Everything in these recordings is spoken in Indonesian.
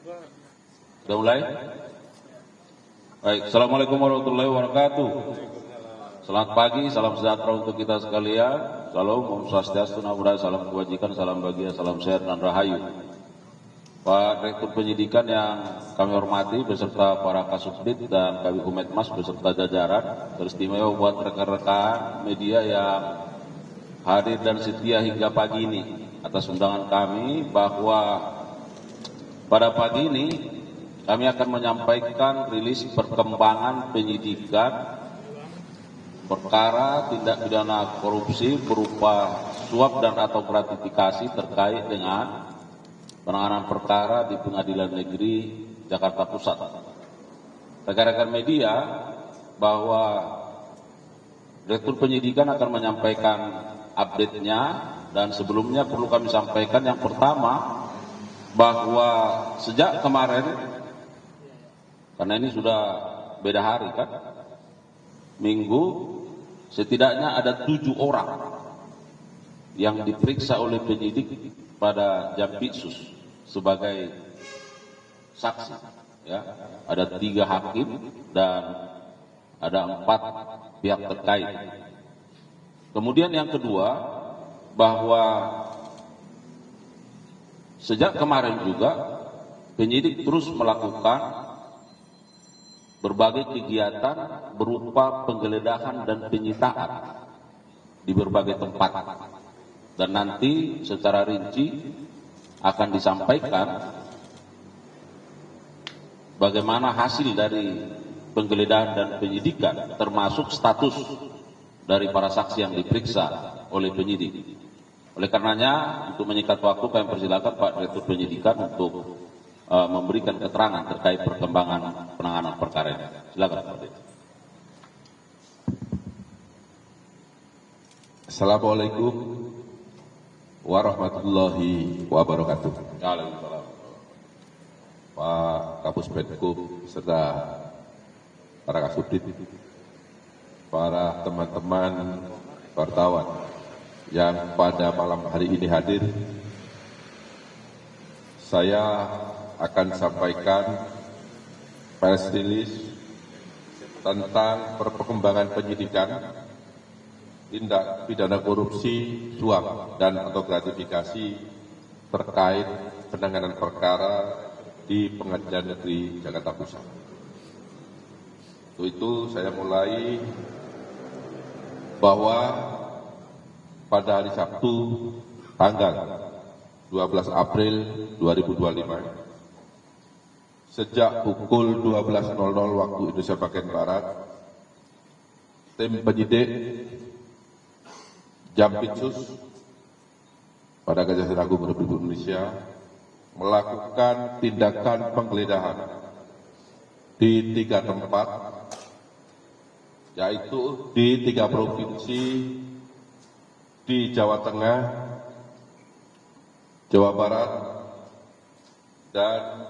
Sudah mulai? Baik, Assalamualaikum warahmatullahi wabarakatuh. Selamat pagi, salam sejahtera untuk kita sekalian. Salam, Om Swastiastu, Namo Buddhaya, salam kebajikan, salam bahagia, salam sehat dan rahayu. Pak Direktur Penyidikan yang kami hormati beserta para Kasubdit dan Kabid Humas beserta jajaran, teristimewa buat rekan-rekan media yang hadir dan setia hingga pagi ini. Atas undangan kami bahwa pada pagi ini kami akan menyampaikan rilis perkembangan penyidikan perkara tindak pidana korupsi berupa suap dan atau gratifikasi terkait dengan penanganan perkara di Pengadilan Negeri Jakarta Pusat. Rekan-rekan media bahwa Direktur Penyidikan akan menyampaikan update-nya, dan sebelumnya perlu kami sampaikan yang pertama bahwa sejak kemarin, karena ini sudah beda hari kan, Minggu, setidaknya ada 7 orang yang diperiksa oleh penyidik pada Jampitsus sebagai saksi. Ya, ada 3 hakim dan ada 4 pihak terkait. Kemudian yang kedua, bahwa sejak kemarin juga penyidik terus melakukan berbagai kegiatan berupa penggeledahan dan penyitaan di berbagai tempat, dan nanti secara rinci akan disampaikan bagaimana hasil dari penggeledahan dan penyidikan, termasuk status dari para saksi yang diperiksa oleh penyidik. Oleh karenanya, untuk menyikat waktu, kami persilakan Pak Direktur Penyidikan untuk memberikan keterangan terkait perkembangan penanganan perkara ini. Silakan Pak Direktur. Assalamualaikum warahmatullahi wabarakatuh. Waalaikumsalam. Pak Kapus Penkum serta para Kasubdit, para teman-teman wartawan yang pada malam hari ini hadir, saya akan sampaikan press release tentang perkembangan penyidikan tindak pidana korupsi, suap, dan atau gratifikasi terkait penanganan perkara di Pengadilan Negeri Jakarta Pusat. Untuk itu saya mulai bahwa pada hari Sabtu tanggal 12 April 2025 sejak pukul 12.00 waktu Indonesia bagian Barat, tim penyidik Jampitsus pada Kejaksaan Agung Republik Indonesia melakukan tindakan penggeledahan di 3 tempat, yaitu di 3 provinsi di Jawa Tengah, Jawa Barat, dan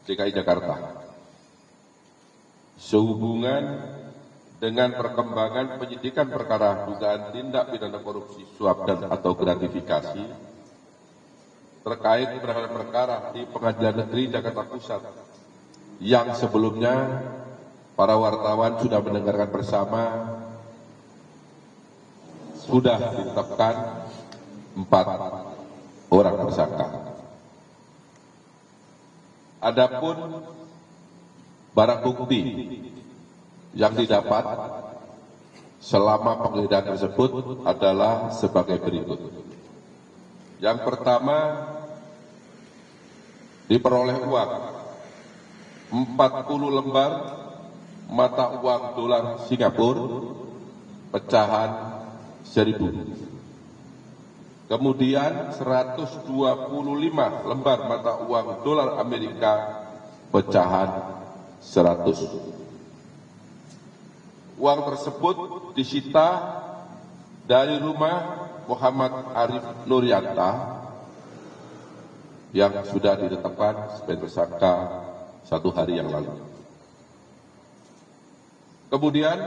DKI Jakarta. Sehubungan dengan perkembangan penyidikan perkara dugaan tindak pidana korupsi, suap, dan atau gratifikasi terkait penanganan perkara di Pengadilan Negeri Jakarta Pusat, yang sebelumnya para wartawan sudah mendengarkan bersama, sudah ditetapkan 4 orang tersangka. Adapun barang bukti yang didapat selama penggeledahan tersebut adalah sebagai berikut. Yang pertama, diperoleh uang 40 lembar mata uang dolar Singapura pecahan 1.000. Kemudian 125 lembar mata uang dolar Amerika pecahan 100. Uang tersebut disita dari rumah Muhammad Arif Nuryanta yang sudah ditetapkan sebagai tersangka 1 hari yang lalu. Kemudian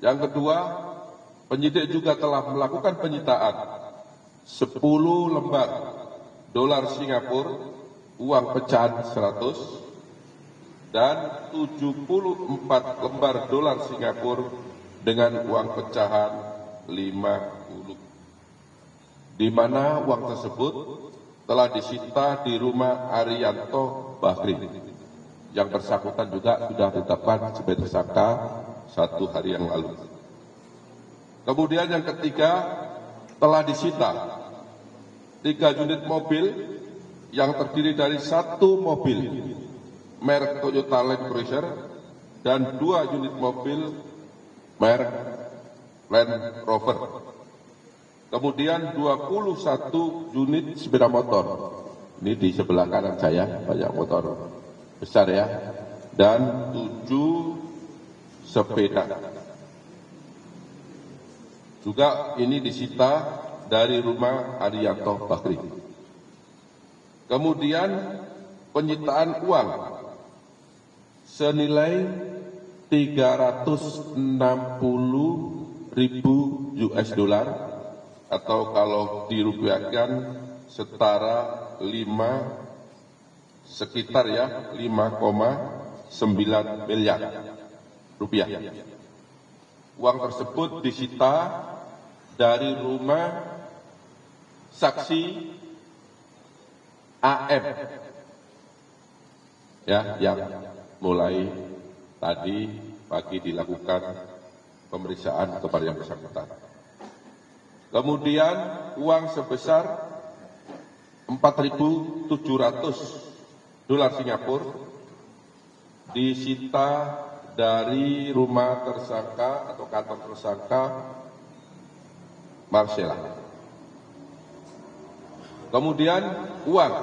yang kedua, penyidik juga telah melakukan penyitaan 10 lembar dolar Singapura uang pecahan 100 dan 74 lembar dolar Singapura dengan uang pecahan 50, di mana uang tersebut telah disita di rumah Arianto Bahri. Yang bersangkutan juga sudah ditetapkan sebagai tersangka 1 hari yang lalu. Kemudian yang ketiga, telah disita 3 unit mobil yang terdiri dari 1 mobil merek Toyota Land Cruiser dan 2 unit mobil merek Land Rover. Kemudian 21 unit sepeda motor. Ini di sebelah kanan saya, banyak motor besar ya. Dan 7 sepeda. Juga ini disita dari rumah Arianto Bahri. Kemudian penyitaan uang senilai 360.000 US dollar atau kalau dirupiahkan setara sekitar 5,9 miliar rupiah. Uang tersebut disita dari rumah saksi AM ya, yang mulai tadi pagi dilakukan pemeriksaan kepada yang bersangkutan. Kemudian uang sebesar 4.700 dolar Singapura disita dari rumah tersangka atau kantor tersangka Marcella. Kemudian uang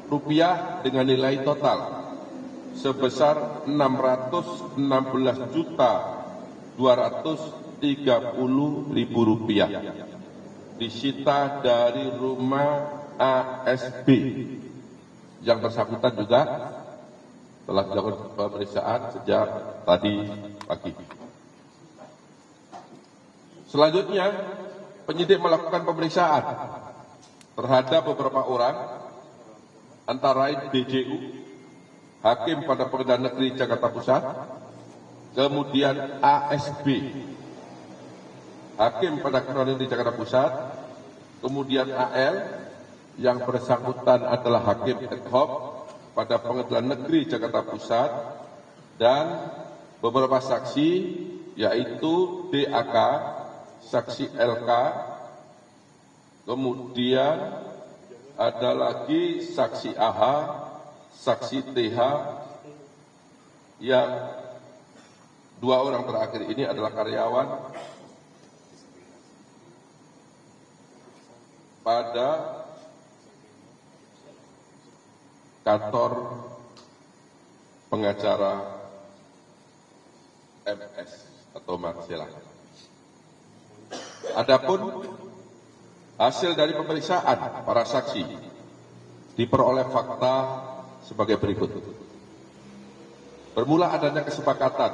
rupiah dengan nilai total sebesar 616.230.000 rupiah disita dari rumah ASB. Yang bersangkutan juga telah dilakukan pemeriksaan sejak tadi pagi. Selanjutnya, penyidik melakukan pemeriksaan terhadap beberapa orang, antara lain DJU, Hakim pada Pengadilan Negeri Jakarta Pusat, kemudian ASB, Hakim pada Pengadilan Negeri Jakarta Pusat, kemudian AL, yang bersangkutan adalah Hakim ad hoc pada Pengadilan Negeri Jakarta Pusat, dan beberapa saksi yaitu DAK, saksi LK, kemudian ada lagi saksi AH, saksi TH, yang 2 orang terakhir ini adalah karyawan pada kantor pengacara MS atau Marcella. Adapun hasil dari pemeriksaan para saksi diperoleh fakta sebagai berikut. Bermula adanya kesepakatan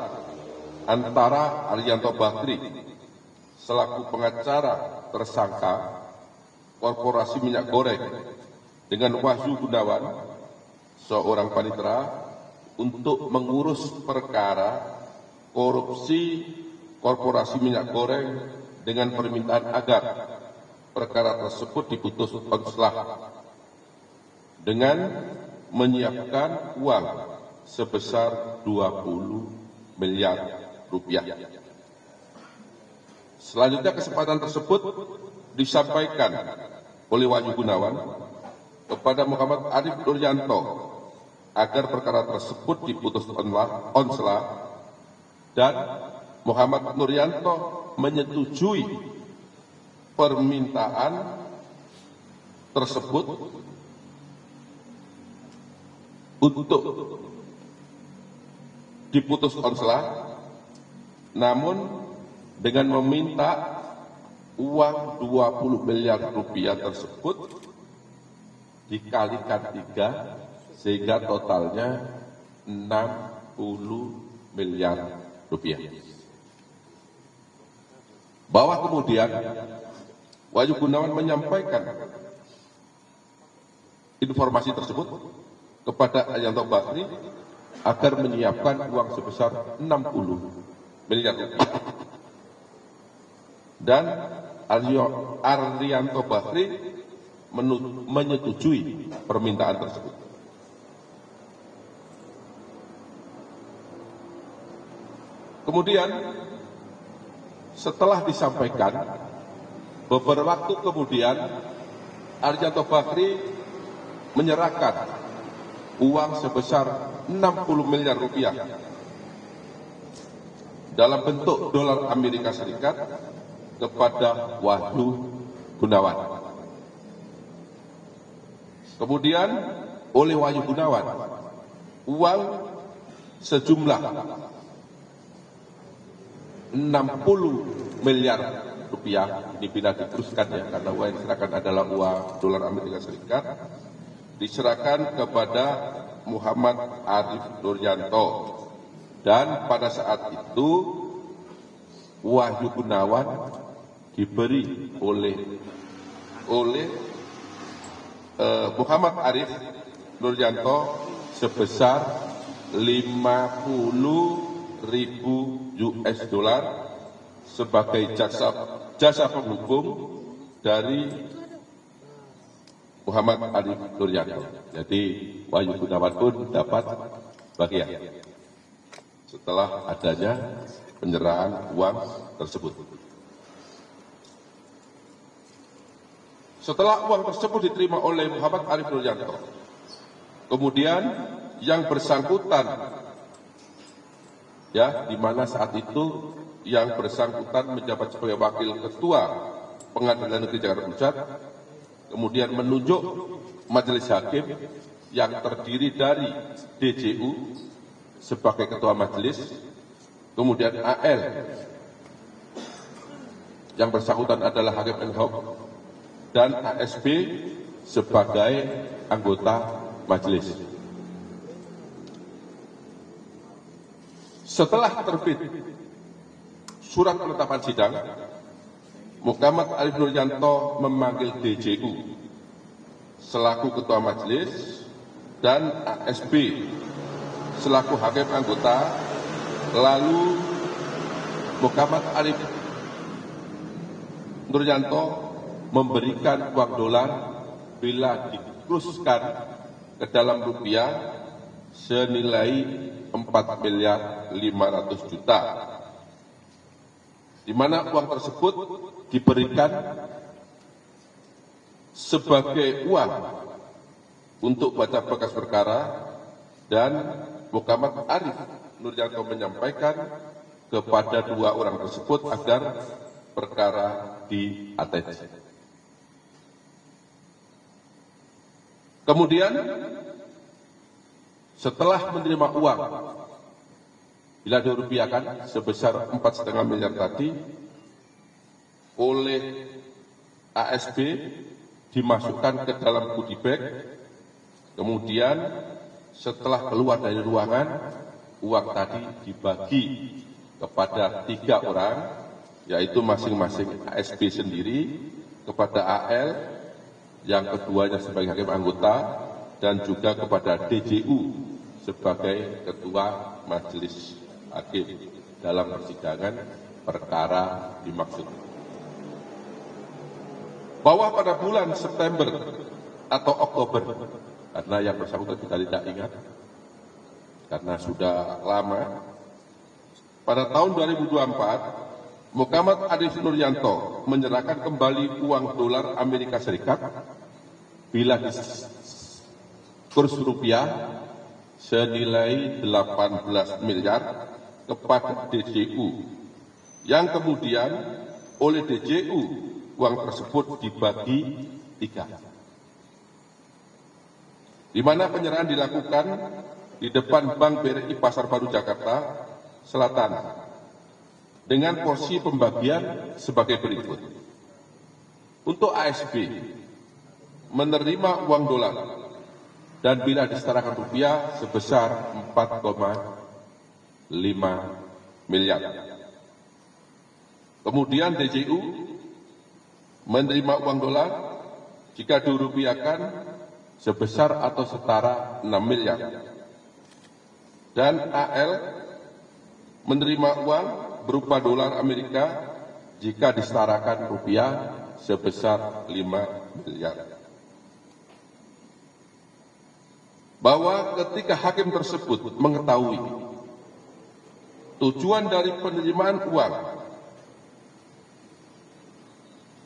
antara Arianto Bahri selaku pengacara tersangka Korporasi Minyak Goreng dengan Wahyu Gunawan, seorang panitera, untuk mengurus perkara korupsi Korporasi Minyak Goreng dengan permintaan agar perkara tersebut diputus konslah dengan menyiapkan uang sebesar 20 miliar rupiah. Selanjutnya kesempatan tersebut disampaikan oleh Wahyu Gunawan kepada Muhammad Arif Nuryanto agar perkara tersebut diputus konslah, dan Muhammad Nuryanto menyetujui permintaan tersebut untuk diputus konslah, namun dengan meminta uang 20 miliar rupiah tersebut dikalikan 3 sehingga totalnya 60 miliar rupiah. Bahwa kemudian Wahyu Gunawan menyampaikan informasi tersebut kepada Aryanto Bakri agar menyiapkan uang sebesar 60 miliar rupiah. Dan Aryanto Bakri menyetujui permintaan tersebut. Kemudian setelah disampaikan, beberapa waktu kemudian Aryanto Bakri menyerahkan uang sebesar 60 miliar rupiah dalam bentuk dolar Amerika Serikat kepada Wahyu Gunawan. Kemudian oleh Wahyu Gunawan, uang sejumlah 60 miliar rupiah, ini bila diteruskan ya, karena uang yang diserahkan adalah uang dolar Amerika Serikat, diserahkan kepada Muhammad Arif Nuryanto. Dan pada saat itu Wahyu Gunawan diberi oleh Muhammad Arif Nuryanto sebesar 50.000 US dollar sebagai jasa penghukum dari Muhammad Arif Nuryanto. Jadi Wahyu Gunawan pun dapat bagian setelah adanya penyerahan uang tersebut. Setelah uang tersebut diterima oleh Muhammad Arif Nuryanto, kemudian yang bersangkutan, ya, di mana saat itu yang bersangkutan menjabat sebagai wakil ketua Pengadilan Negeri Jakarta Pusat, kemudian menunjuk majelis hakim yang terdiri dari DJU sebagai ketua majelis, kemudian AL yang bersangkutan adalah hakim ad hoc, dan ASB sebagai anggota majelis. Setelah terbit surat penetapan sidang, Muhammad Arif Nuryanto memanggil DJU selaku ketua majelis dan ASB selaku hakim anggota. Lalu Muhammad Arif Nuryanto memberikan uang dolar bila dikurskan ke dalam rupiah senilai 4.500.000.000, di mana uang tersebut diberikan sebagai uang untuk baca berkas perkara, dan Muhammad Arif Nuryanto menyampaikan kepada dua orang tersebut agar perkara di-ATC. Kemudian setelah menerima uang bila dirupiahkan sebesar 4,5 miliar tadi oleh ASB, dimasukkan ke dalam goodie bag. Kemudian setelah keluar dari ruangan, uang tadi dibagi kepada 3 orang, yaitu masing-masing ASB sendiri, kepada AL yang keduanya sebagai hakim anggota, dan juga kepada DJU sebagai ketua majelis hakim dalam persidangan perkara dimaksud. Bahwa pada bulan September atau Oktober, karena yang bersangkutan kita tidak ingat karena sudah lama, pada tahun 2024 Muhammad Arif Nuryanto menyerahkan kembali uang dolar Amerika Serikat bila kurs rupiah senilai 18 miliar kepada DJU, yang kemudian oleh DJU uang tersebut dibagi 3, di mana penyerahan dilakukan di depan Bank BRI Pasar Baru Jakarta Selatan dengan porsi pembagian sebagai berikut. Untuk ASB menerima uang dolar dan bila disetarakan rupiah sebesar 4,5 miliar. Kemudian DJU menerima uang dolar jika dirupiahkan sebesar atau setara 6 miliar. Dan AL menerima uang berupa dolar Amerika jika disetarakan rupiah sebesar 5 miliar. Bahwa ketika hakim tersebut mengetahui tujuan dari penerimaan uang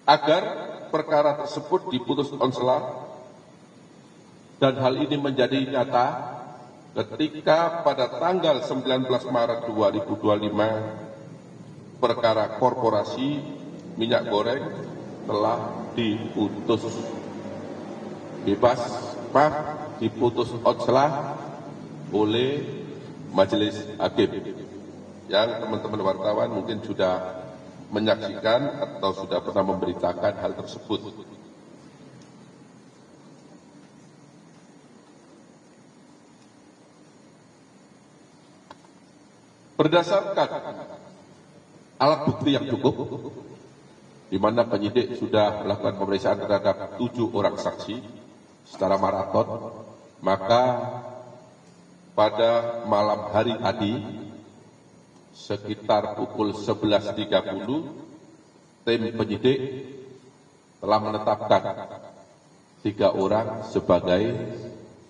agar perkara tersebut diputus onslah, dan hal ini menjadi nyata ketika pada tanggal 19 Maret 2025 perkara korporasi minyak goreng telah diputus diputus onslah oleh majelis hakim, yang teman-teman wartawan mungkin sudah menyaksikan atau sudah pernah memberitakan hal tersebut. Berdasarkan alat bukti yang cukup, di mana penyidik sudah melakukan pemeriksaan terhadap 7 orang saksi secara maraton, maka pada malam hari tadi sekitar pukul 11.30 tim penyidik telah menetapkan 3 orang sebagai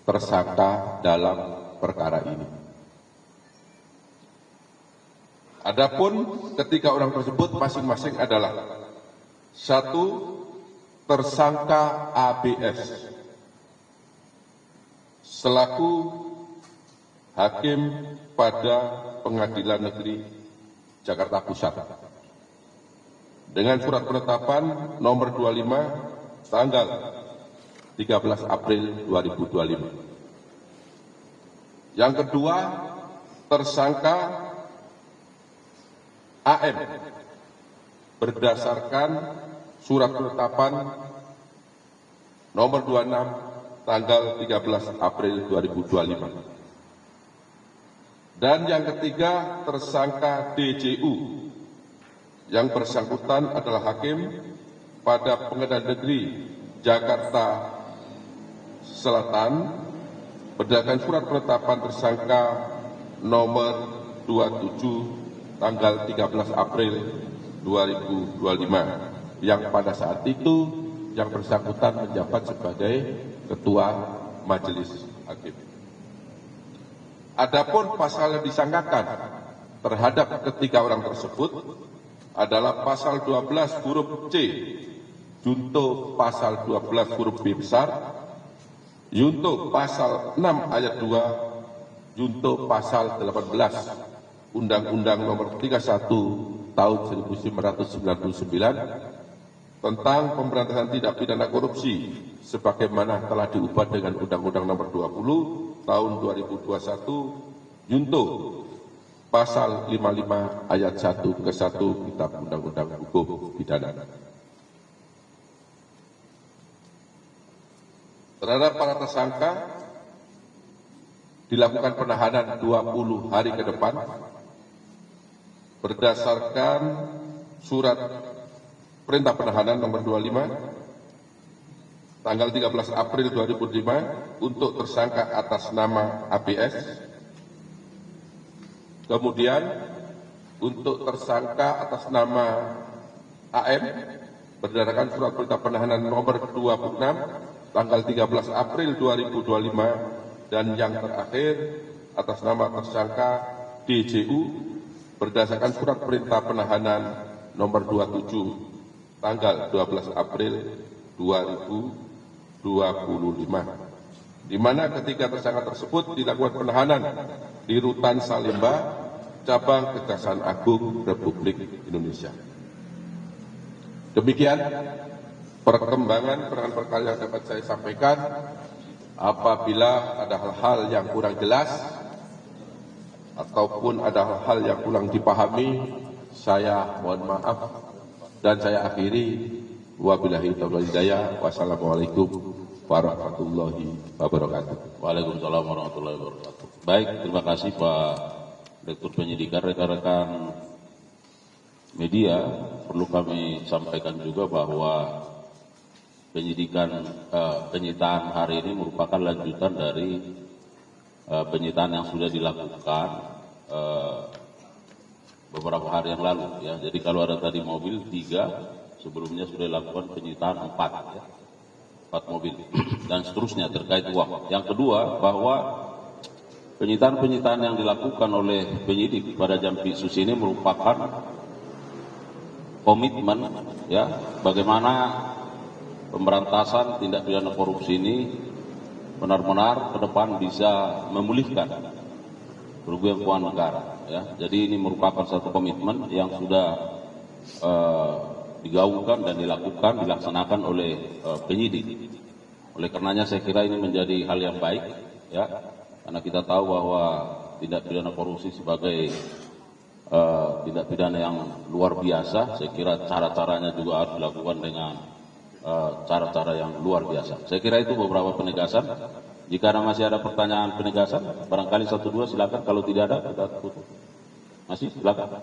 tersangka dalam perkara ini. Adapun ketiga orang tersebut masing-masing adalah: 1, tersangka ABS selaku hakim pada Pengadilan Negeri Jakarta Pusat dengan surat penetapan nomor 25 tanggal 13 April 2025. Yang kedua, tersangka AM berdasarkan surat penetapan nomor 26 tanggal 13 April 2025. Dan yang ketiga, tersangka DJU yang bersangkutan adalah hakim pada Pengadilan Negeri Jakarta Selatan berdasarkan surat penetapan tersangka nomor 27 tanggal 13 April 2025, yang pada saat itu yang bersangkutan menjabat sebagai Ketua Majelis Hakim. Adapun pasal yang disangkakan terhadap ketiga orang tersebut adalah pasal 12 huruf C, junto pasal 12 huruf B besar, junto pasal 6 ayat 2, junto pasal 18 Undang-Undang Nomor 31 Tahun 1999 tentang pemberantasan tindak pidana korupsi, sebagaimana telah diubah dengan Undang-Undang Nomor 20 Tahun 2021, junto pasal 55 ayat 1 ke 1 Kitab Undang-Undang Hukum Pidana. Terhadap para tersangka dilakukan penahanan 20 hari ke depan berdasarkan surat perintah penahanan nomor 25 tanggal 13 April 2005 untuk tersangka atas nama ABS. Kemudian untuk tersangka atas nama AM berdasarkan surat perintah penahanan nomor 26 tanggal 13 April 2025, dan yang terakhir atas nama tersangka DJU berdasarkan surat perintah penahanan nomor 27 tanggal 12 April 2025, di mana ketiga tersangka tersebut dilakukan penahanan di Rutan Salemba, Cabang Kejaksaan Agung Republik Indonesia. Demikian perkembangan perkara yang dapat saya sampaikan. Apabila ada hal-hal yang kurang jelas ataupun ada hal-hal yang kurang dipahami, saya mohon maaf dan saya akhiri. Wabillahi taufiq wal hidayah. Wassalamualaikum warahmatullahi wabarakatuh. Waalaikumsalam warahmatullahi wabarakatuh. Baik, terima kasih Pak Direktur Penyidikan. Rekan-rekan media, perlu kami sampaikan juga bahwa penyitaan hari ini merupakan lanjutan dari penyitaan yang sudah dilakukan beberapa hari yang lalu ya. Jadi kalau ada tadi mobil 3, sebelumnya sudah dilakukan penyitaan 4 ya. 4 mobil dan seterusnya terkait uang. Yang kedua, bahwa penyitaan-penyitaan yang dilakukan oleh penyidik pada Jampitsus ini merupakan komitmen ya bagaimana pemberantasan tindak pidana korupsi ini benar-benar ke depan bisa memulihkan kerugian keuangan negara ya. Jadi ini merupakan satu komitmen yang sudah digaungkan dan dilaksanakan oleh penyidik. Oleh karenanya saya kira ini menjadi hal yang baik ya, karena kita tahu bahwa tindak pidana korupsi sebagai tindak pidana yang luar biasa. Saya kira cara-caranya juga harus dilakukan dengan cara-cara yang luar biasa. Saya kira itu beberapa penegasan. Jika masih ada pertanyaan penegasan, barangkali 1-2 silakan. Kalau tidak ada, kita tutup. Masih silakan.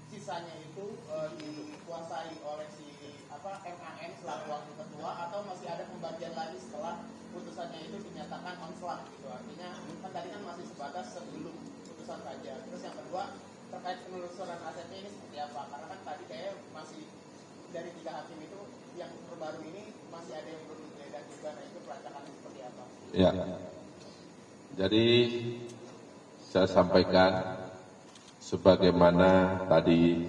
Sisanya itu dikuasai oleh si MAN selaku wakil ketua, atau masih ada pembagian lagi setelah putusannya itu dinyatakan onslah gitu. Artinya kan tadi kan masih sebatas sebelum putusan saja. Terus yang kedua terkait penelusuran asetnya ini seperti apa? Karena kan tadi kayak masih dari 3 hakim itu yang terbaru ini masih ada yang belum digeledah juga. Nah itu pelacakannya seperti apa? Ya. Jadi saya sampaikan sebagaimana tadi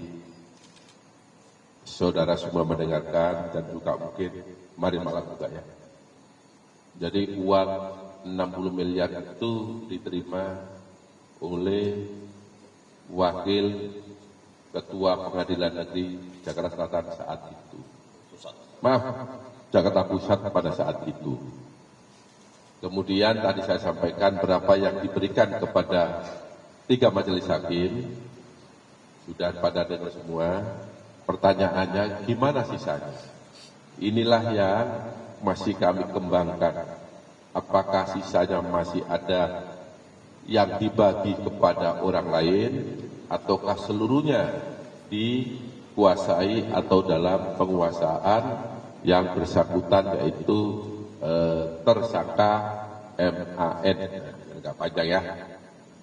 saudara semua mendengarkan dan juga mungkin kemarin malam juga ya. Jadi uang 60 miliar itu diterima oleh wakil ketua pengadilan negeri Jakarta Selatan saat itu. Jakarta Pusat pada saat itu. Kemudian tadi saya sampaikan berapa yang diberikan kepada 3 majelis hakim, sudah pada dengar semua. Pertanyaannya gimana sisanya? Inilah yang masih kami kembangkan. Apakah sisanya masih ada yang dibagi kepada orang lain, ataukah seluruhnya dikuasai atau dalam penguasaan yang bersangkutan, yaitu tersangka MAN. Agak panjang ya.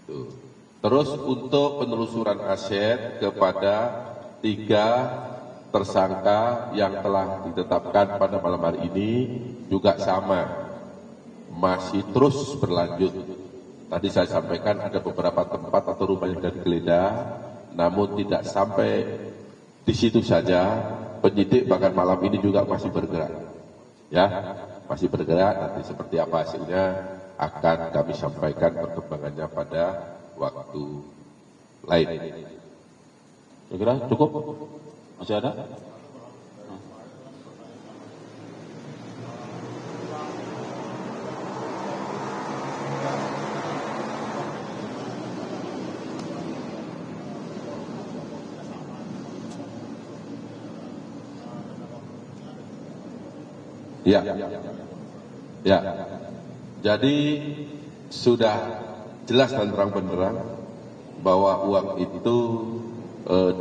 Tuh. Terus untuk penelusuran aset kepada 3 tersangka yang telah ditetapkan pada malam hari ini juga sama, masih terus berlanjut. Tadi saya sampaikan ada beberapa tempat atau rumah yang sudah digeledah, namun tidak sampai di situ saja. Penyidik bahkan malam ini juga masih bergerak, ya, masih bergerak. Nanti seperti apa hasilnya akan kami sampaikan perkembangannya pada waktu lain. Saya kira cukup. Masih ada? Ya. Ya. Jadi sudah jelas dan terang benderang bahwa uang itu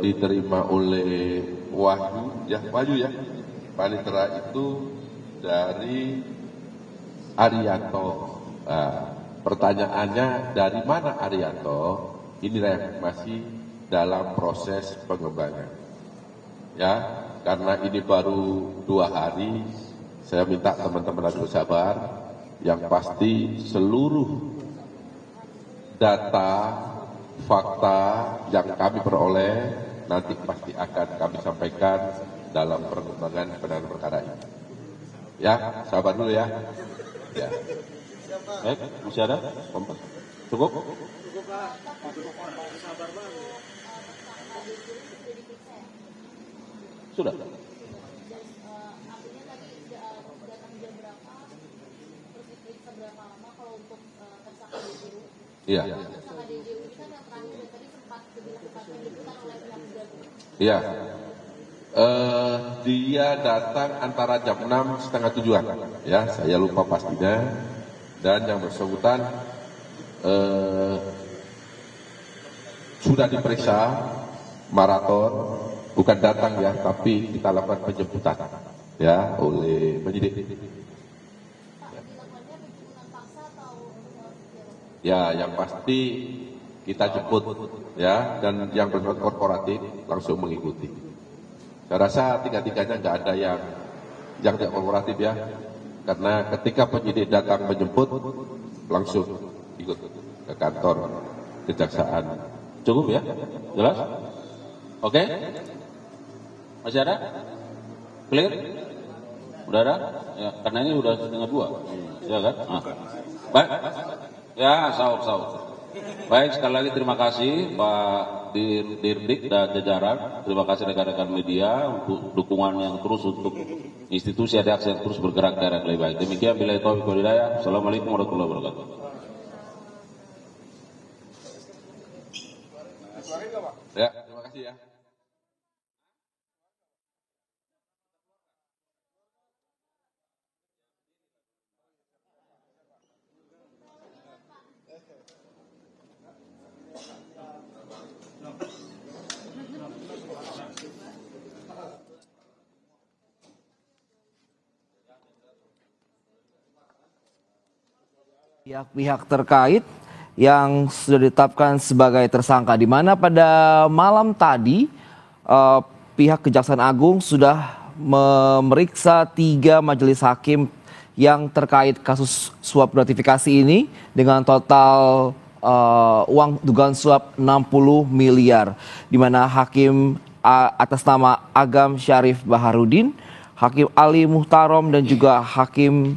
diterima oleh Wahyu ya, panitera itu dari Arianto. Pertanyaannya dari mana Arianto? Inilah yang masih dalam proses pengembangan. Ya, karena ini baru 2 hari, saya minta teman-teman harus bersabar. Yang pasti seluruh data, fakta yang kami peroleh nanti pasti akan kami sampaikan dalam perkembangan penanganan perkara ini. Ya, sabar dulu ya. Ya. Baik, masih ada? Cukup? Cukup Pak. Sabar banget. Sudah. Artinya tadi datang jam berapa, terus diperiksa berapa lama kalau untuk tersangka DJU? Iya. Tersangka DJU ini kan yang terakhir tadi sempat dilakukan penjemputan oleh pihak Jagung. Ya, dia datang antara jam 6 setengah 7-an. Ya, saya lupa pastinya. Dan yang bersangkutan sudah diperiksa maraton, bukan datang ya, tapi kita lakukan penjemputan ya oleh penyidik. Ya, yang pasti kita jemput ya, dan yang bersifat korporatif langsung mengikuti. Saya rasa tiga-tiganya nggak ada yang tidak korporatif ya, karena ketika penyidik datang menjemput langsung ikut ke kantor kejaksaan. Cukup ya? Jelas? Oke? Masih ada? Clear? Udah ada? Ya, karena ini udah setengah 2. Ya kan? Ah. Baik. Ya, sahur. Baik, sekali lagi terima kasih Pak Dirdik dan jajaran. Terima kasih rekan-rekan media untuk dukungan yang terus untuk institusi ADAX yang terus bergerak ke arah yang lebih baik. Demikian, billahi taufiq wal hidayah. Assalamualaikum warahmatullahi wabarakatuh. Ya, terima kasih ya. Pihak-pihak terkait yang sudah ditetapkan sebagai tersangka, di mana pada malam tadi pihak Kejaksaan Agung sudah memeriksa 3 majelis hakim yang terkait kasus suap gratifikasi ini dengan total uang dugaan suap 60 miliar, di mana hakim atas nama Agam Syarif Baharudin, Hakim Ali Muhtarom dan juga Hakim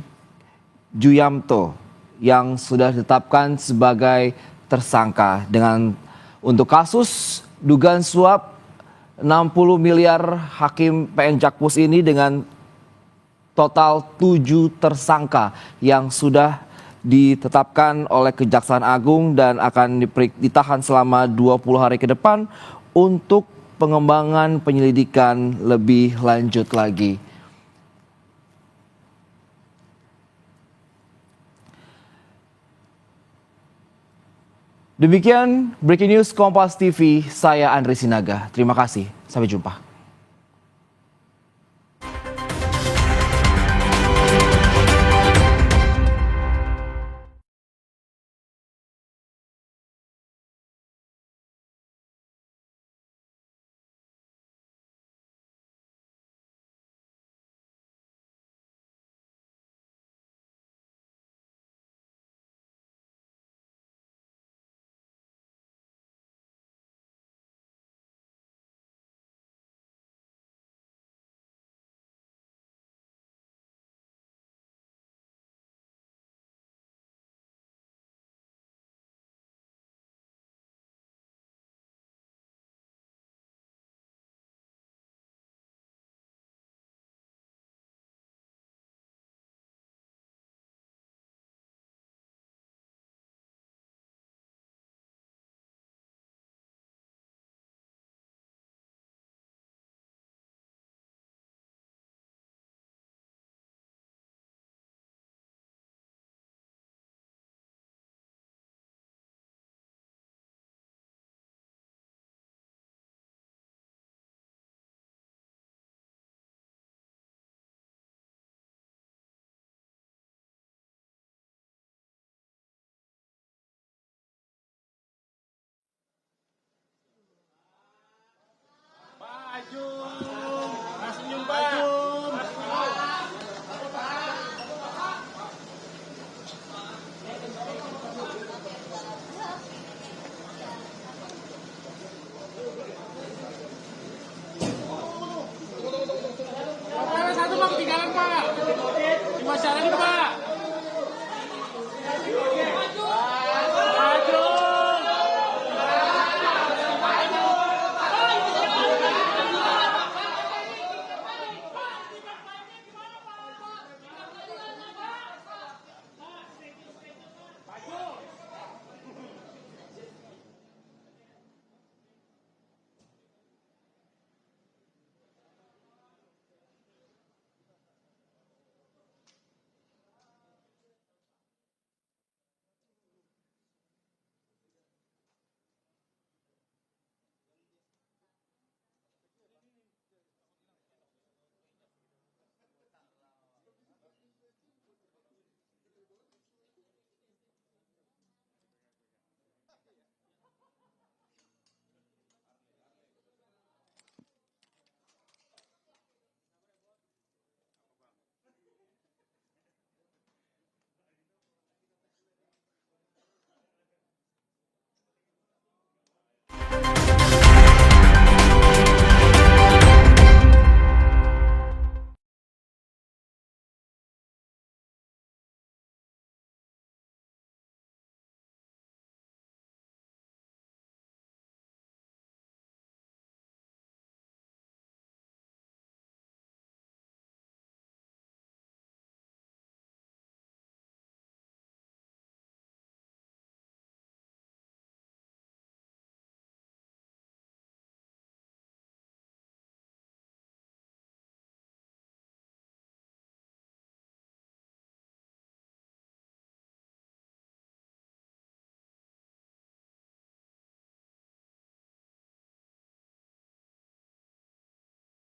Juyamto yang sudah ditetapkan sebagai tersangka dengan untuk kasus dugaan suap 60 miliar Hakim PN Jakpus ini dengan total 7 tersangka yang sudah ditetapkan oleh Kejaksaan Agung dan akan ditahan selama 20 hari ke depan untuk pengembangan penyelidikan lebih lanjut lagi. Demikian Breaking News Kompas TV, saya Andri Sinaga. Terima kasih, sampai jumpa. Satu Pak, ketinggalan Pak. Di masyarakat Pak.